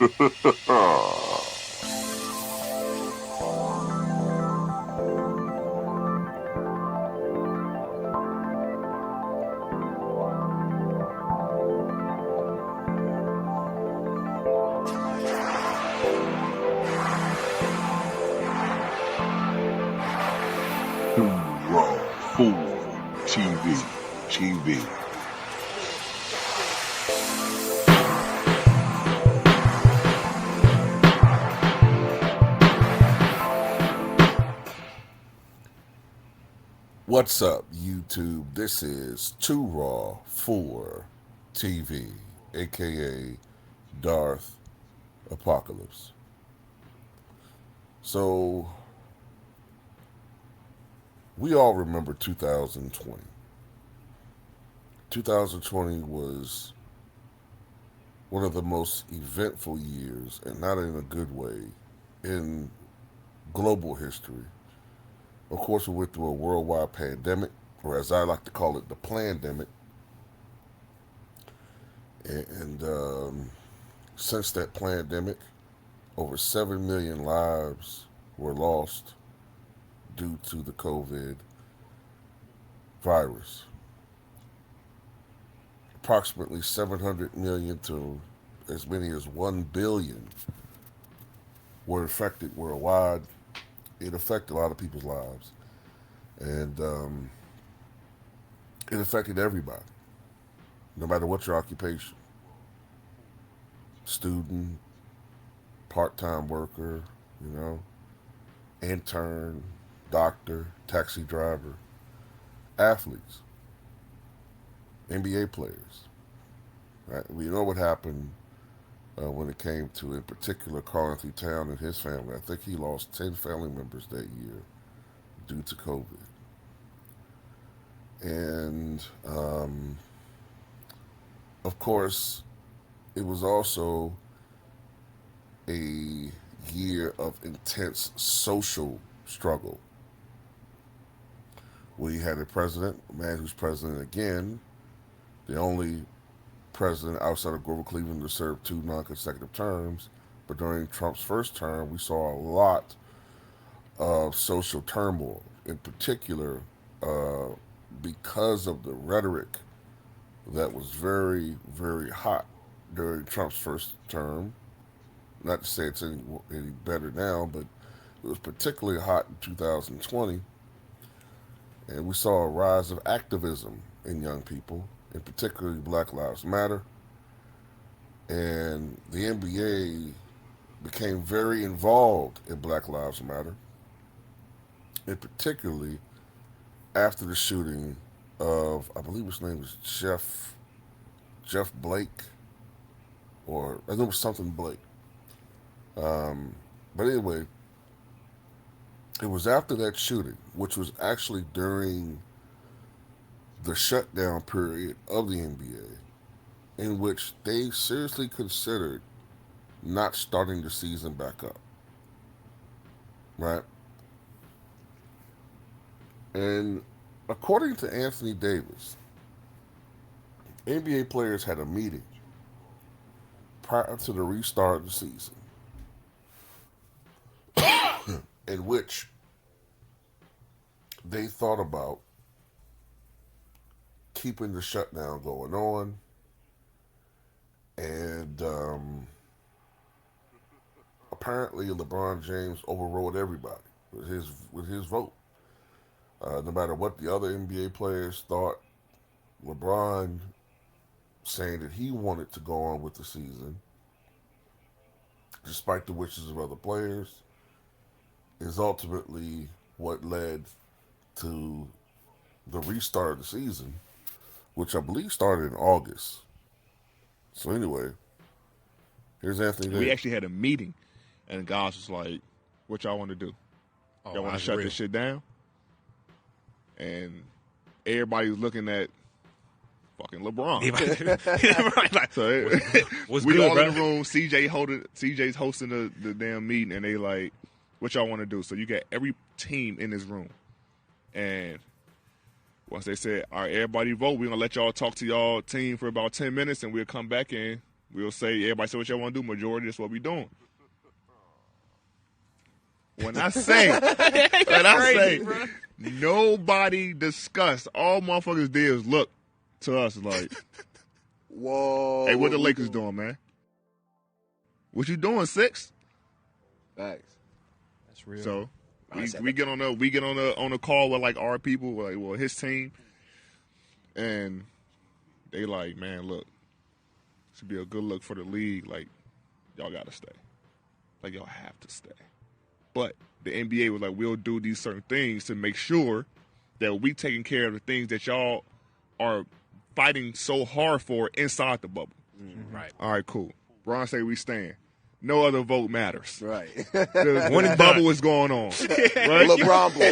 Raw Fool TV. What's up, YouTube? This is Too Raw for TV, aka Darth Apocalypse. So, we all remember 2020. 2020 was one of the most eventful years, and not in a good way, in global history. Of course, we went through a worldwide pandemic, or as I like to call it, the plandemic. And since that plandemic, over 7 million lives were lost due to the COVID virus. Approximately 700 million to as many as 1 billion were affected worldwide. It affected a lot of people's lives. And it affected everybody, no matter what your occupation. Student, part-time worker, intern, doctor, taxi driver, athletes, NBA players. Right? We know what happened when it came to, in particular, Carl-Anthony Towns and his family. I think he lost 10 family members that year due to COVID. And, of course, it was also a year of intense social struggle. We had a president, a man who's president again, the only president outside of Grover Cleveland to serve 2 non-consecutive terms. But during Trump's first term, we saw a lot of social turmoil, in particular because of the rhetoric that was very, very hot during Trump's first term. Not to say it's any better now, but it was particularly hot in 2020. And we saw a rise of activism in young people, and particularly Black Lives Matter. And the NBA became very involved in Black Lives Matter, and particularly after the shooting of, I believe his name was Jeff Blake, or I think it was something Blake. But anyway, it was after that shooting, which was actually during the shutdown period of the NBA, in which they seriously considered not starting the season back up. Right? And according to Anthony Davis, NBA players had a meeting prior to the restart of the season in which they thought about keeping the shutdown going on, and apparently LeBron James overrode everybody with his vote. No matter what the other NBA players thought, LeBron saying that he wanted to go on with the season, despite the wishes of other players, is ultimately what led to the restart of the season, which I believe started in August. So anyway, here's Anthony Davis. We actually had a meeting, and guys was like, what y'all want to do? Y'all want to shut this shit down? And everybody was looking at fucking LeBron. So we all in the room. CJ's hosting the damn meeting, and they like, what y'all want to do? So you got every team in this room, and once they said, all right, everybody vote, we're gonna let y'all talk to y'all team for about 10 minutes, and we'll come back in We'll say everybody say what y'all want to do. Majority, that's what we doing. When I say, nobody discussed. All motherfuckers did was look to us like, whoa. Hey, what the Lakers doing, man? What you doing, Six? Facts. That's real. So we get on a call with like our people, like well his team, and they like, man, look, should be a good look for the league. Like y'all gotta stay, like y'all have to stay. But the NBA was like, we'll do these certain things to make sure that we taking care of the things that y'all are fighting so hard for inside the bubble. Mm-hmm. Right. All right, cool. Ron say we stand. No other vote matters. Right. The bubble is going on. Right? LeBron ball.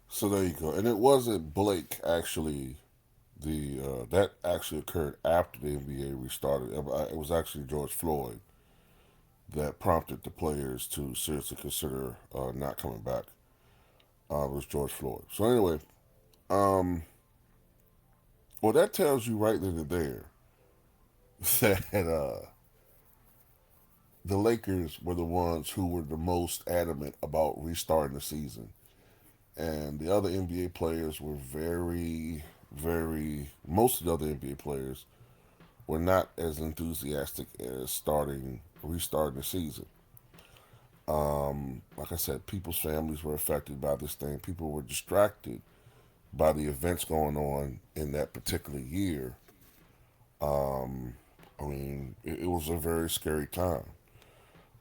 So there you go. And it wasn't Blake actually. That actually occurred after the NBA restarted. It was actually George Floyd that prompted the players to seriously consider not coming back. It was George Floyd. So anyway, well, that tells you right then and there that the Lakers were the ones who were the most adamant about restarting the season. And the other NBA players were most of the other NBA players were not as enthusiastic as restarting the season. Like I said, people's families were affected by this thing. People were distracted by the events going on in that particular year. I mean, it was a very scary time.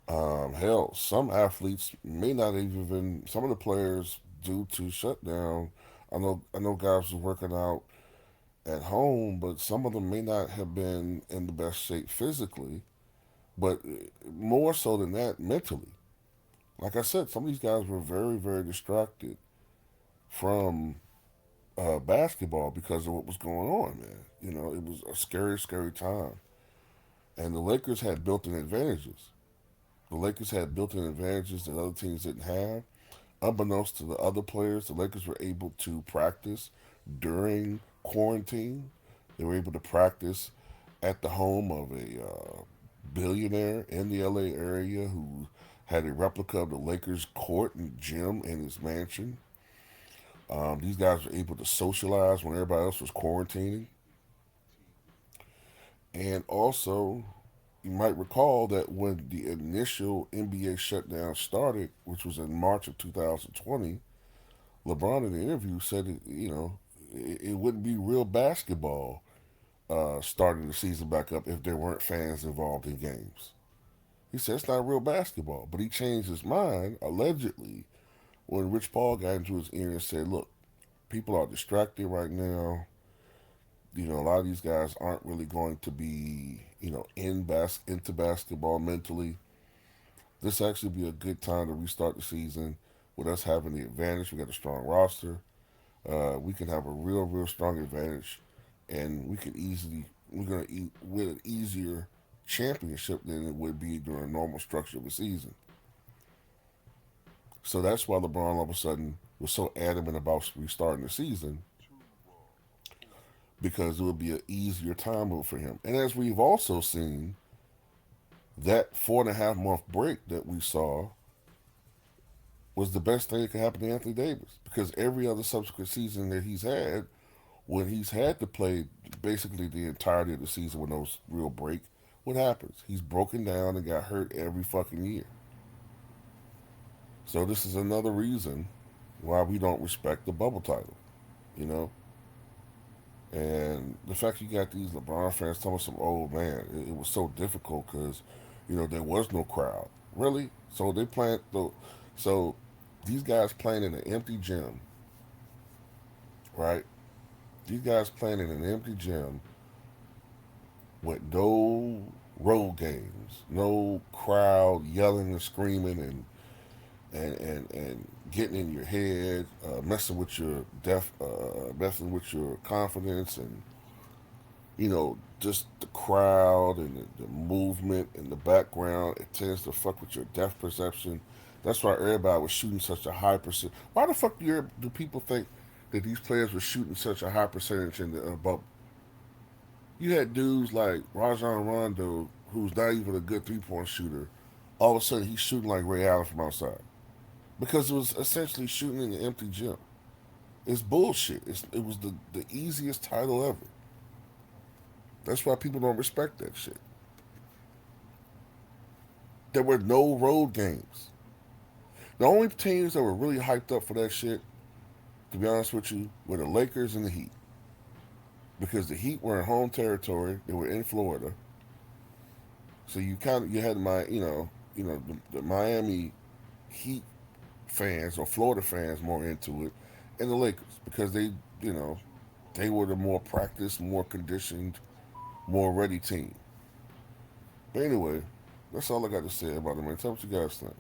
Hell, some athletes may not even some of the players due to shutdown. I know guys were working out at home, but some of them may not have been in the best shape physically, but more so than that, mentally. Like I said, some of these guys were very, very distracted from basketball because of what was going on, man. You know, it was a scary, scary time. And the Lakers had built-in advantages. The Lakers had built-in advantages that other teams didn't have. Unbeknownst to the other players, the Lakers were able to practice during quarantine. They were able to practice at the home of a billionaire in the LA area who had a replica of the Lakers court and gym in his mansion. These guys were able to socialize when everybody else was quarantining. And also, you might recall that when the initial NBA shutdown started, which was in March of 2020, LeBron in the interview said, it wouldn't be real basketball starting the season back up if there weren't fans involved in games. He said it's not real basketball, but he changed his mind, allegedly, when Rich Paul got into his ear and said, look, people are distracted right now. You know, a lot of these guys aren't really going to be, into basketball mentally. This actually be a good time to restart the season with us having the advantage. We got a strong roster. We can have a real, real strong advantage, and we're going to win an easier championship than it would be during a normal structure of a season. So that's why LeBron all of a sudden was so adamant about restarting the season, because it would be an easier time for him. And as we've also seen, that 4.5 month break that we saw was the best thing that could happen to Anthony Davis, because every other subsequent season that he's had, when he's had to play basically the entirety of the season with no real break, what happens? He's broken down and got hurt every fucking year. So this is another reason why we don't respect the bubble title, And the fact you got these LeBron fans telling some old man, it was so difficult because, there was no crowd. Really? So so these guys playing in an empty gym, right? These guys playing in an empty gym with no road games, no crowd yelling and screaming and getting in your head, messing with messing with your confidence, and just the crowd and the movement in the background. It tends to fuck with your depth perception. That's why everybody was shooting such a high percent. Why the fuck do people think that these players were shooting such a high percentage in the bubble. You had dudes like Rajon Rondo, who's not even a good 3 point shooter. All of a sudden, he's shooting like Ray Allen from outside because it was essentially shooting in an empty gym. It's bullshit. It was the easiest title ever. That's why people don't respect that shit. There were no road games. The only teams that were really hyped up for that shit, to be honest with you, were the Lakers and the Heat. Because the Heat were in home territory, they were in Florida, so you had the Miami Heat fans or Florida fans more into it, and the Lakers because you know they were the more practiced, more conditioned, more ready team. But anyway, that's all I got to say about it, man. Tell me what you guys think.